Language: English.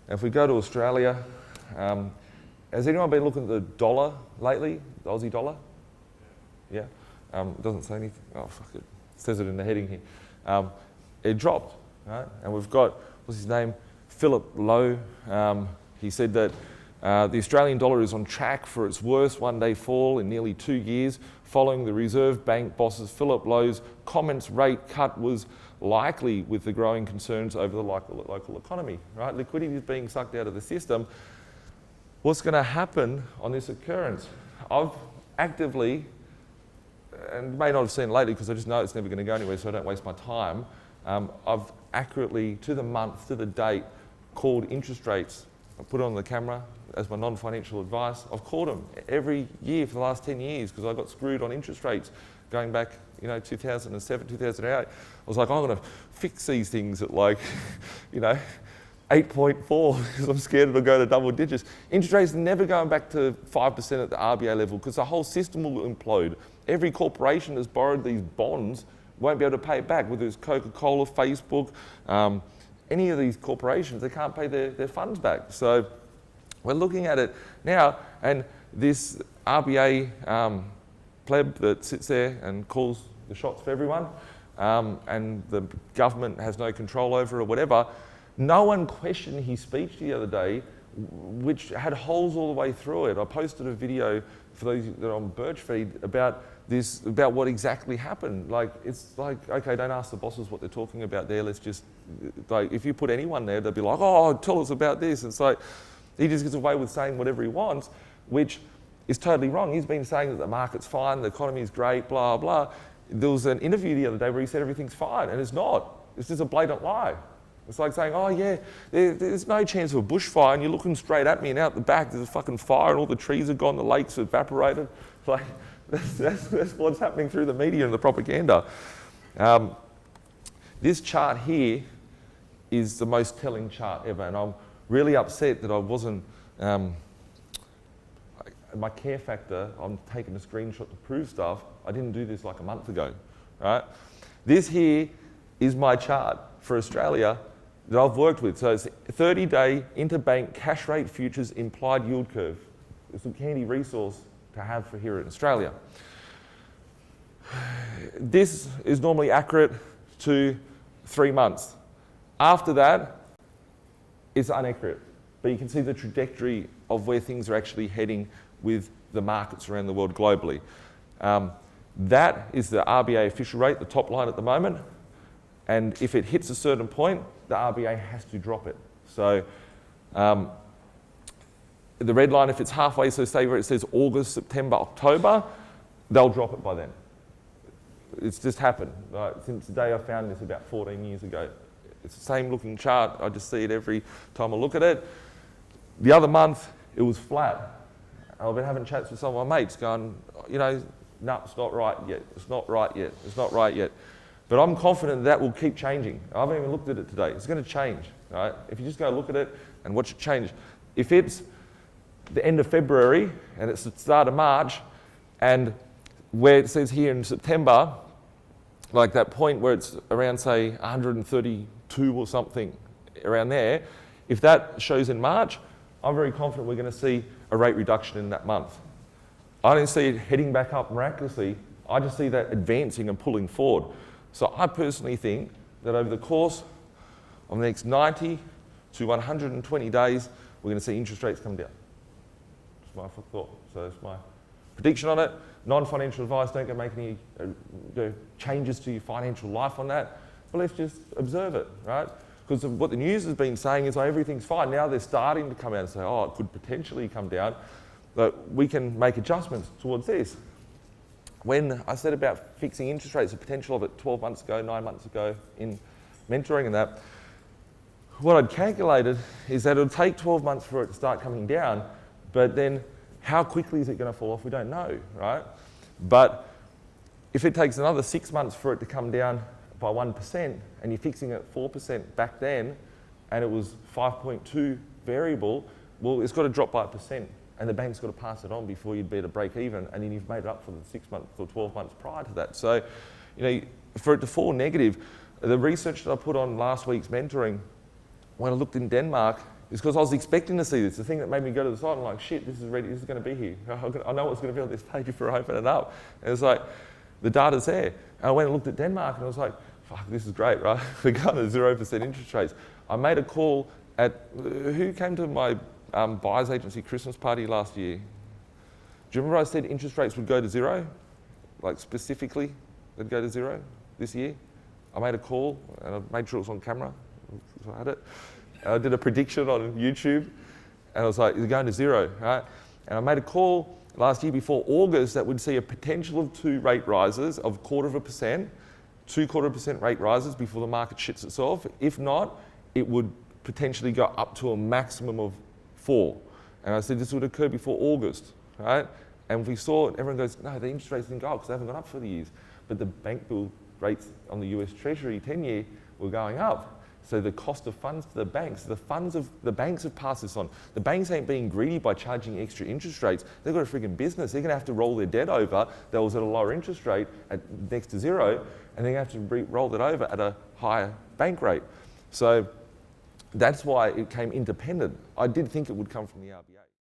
If we go to Australia, has anyone been looking at the dollar lately, the Aussie dollar? Yeah? It doesn't say anything. Oh, fuck it. It says it in the heading here. It dropped, right? And we've got, what's his name? Philip Lowe. He said that the Australian dollar is on track for its worst one-day fall in nearly 2 years, following the Reserve Bank boss's Philip Lowe's comments rate cut was likely with the growing concerns over the local economy, right? Liquidity is being sucked out of the system. What's going to happen on this occurrence? I've actively, and may not have seen it lately because I just know it's never going to go anywhere, so I don't waste my time. I've accurately, to the month, to the date, called interest rates. I put it on the camera as my non-financial advice. I've called them every year for the last 10 years because I got screwed on interest rates going back, 2007, 2008. I was like, I'm going to fix these things at 8.4 because I'm scared it'll go to double digits. Interest rates are never going back to 5% at the RBA level because the whole system will implode. Every corporation that's borrowed these bonds won't be able to pay it back, whether it's Coca-Cola, Facebook, any of these corporations, they can't pay their funds back. So we're looking at it now, and this RBA pleb that sits there and calls the shots for everyone, and the government has no control over it or whatever, no one questioned his speech the other day, which had holes all the way through it. I posted a video for those that are on Birchfeed about this, about what exactly happened. It's like, okay, don't ask the bosses what they're talking about there. Let's just, if you put anyone there, they'll be like, oh, tell us about this. It's like, he just gets away with saying whatever he wants, which is totally wrong. He's been saying that the market's fine, the economy is great, blah, blah. There was an interview the other day where he said everything's fine, and it's not. It's just a blatant lie. It's like saying, oh yeah, there's no chance of a bushfire, and you're looking straight at me, and out the back there's a fucking fire, and all the trees are gone, the lakes are evaporated. That's what's happening through the media and the propaganda. This chart here is the most telling chart ever, and I'm really upset that I wasn't, my care factor, I'm taking a screenshot to prove stuff. I didn't do this like a month ago, right? This here is my chart for Australia that I've worked with. So it's 30-day interbank cash rate futures implied yield curve. It's a handy resource to have for here in Australia. This is normally accurate to 3 months. After that, it's inaccurate. But you can see the trajectory of where things are actually heading with the markets around the world globally. That is the RBA official rate, the top line at the moment. And if it hits a certain point, the RBA has to drop it. So the red line, if it's halfway, so say where it says August, September, October, they'll drop it by then. It's just happened. Since the day I found this about 14 years ago. It's the same looking chart. I just see it every time I look at it. The other month, it was flat. I've been having chats with some of my mates going, no, it's not right yet. It's not right yet. It's not right yet. But I'm confident that will keep changing. I haven't even looked at it today. It's going to change, right? If you just go look at it and watch it change. If it's the end of February and it's the start of March, and where it says here in September, like that point where it's around, say, 132 or something, around there, if that shows in March, I'm very confident we're going to see a rate reduction in that month. I don't see it heading back up miraculously. I just see that advancing and pulling forward. So I personally think that over the course of the next 90 to 120 days, we're going to see interest rates come down. That's my thought. So that's my prediction on it. Non-financial advice, don't go make any changes to your financial life on that. But let's just observe it, right? Because what the news has been saying is, everything's fine. Now they're starting to come out and say, it could potentially come down. But we can make adjustments towards this. When I said about fixing interest rates, the potential of it 12 months ago, 9 months ago in mentoring and that, what I'd calculated is that it'll take 12 months for it to start coming down, but then how quickly is it going to fall off? We don't know, right? But if it takes another 6 months for it to come down by 1%, and you're fixing it at 4% back then, and it was 5.2 variable, well, it's got to drop by 1%. And the bank's got to pass it on before you'd be at a break even, and then you've made it up for the 6 months or 12 months prior to that. So, for it to fall negative, the research that I put on last week's mentoring, when I looked in Denmark, It's because I was expecting to see this. The thing that made me go to the site, I'm like, shit, this is ready, this is going to be here. I know what's going to be on this page if I open it up. And it's like, the data's there. And I went and looked at Denmark and I was like, fuck, this is great, right? We're going to 0% interest rates. I made a call at, who came to my buyer's agency Christmas party last year? Do you remember I said interest rates would go to zero? Like specifically, they'd go to zero this year? I made a call and I made sure it was on camera. So I had it. And I did a prediction on YouTube and I was like, it's going to zero, right? And I made a call last year before August that would see a potential of 2 rate rises of 0.25%, 2.25% rate rises before the market shits itself. If not, it would potentially go up to a maximum of 4. And I said this would occur before August, right? And we saw, everyone goes, no, the interest rates didn't go up because they haven't gone up for the years. But the bank bill rates on the US Treasury 10-year were going up. So the cost of funds to the banks, the banks have passed this on. The banks ain't being greedy by charging extra interest rates. They've got a freaking business. They're gonna have to roll their debt over that was at a lower interest rate at next to zero, and they're gonna have to roll that over at a higher bank rate. So that's why it came independent. I did think it would come from the RBA.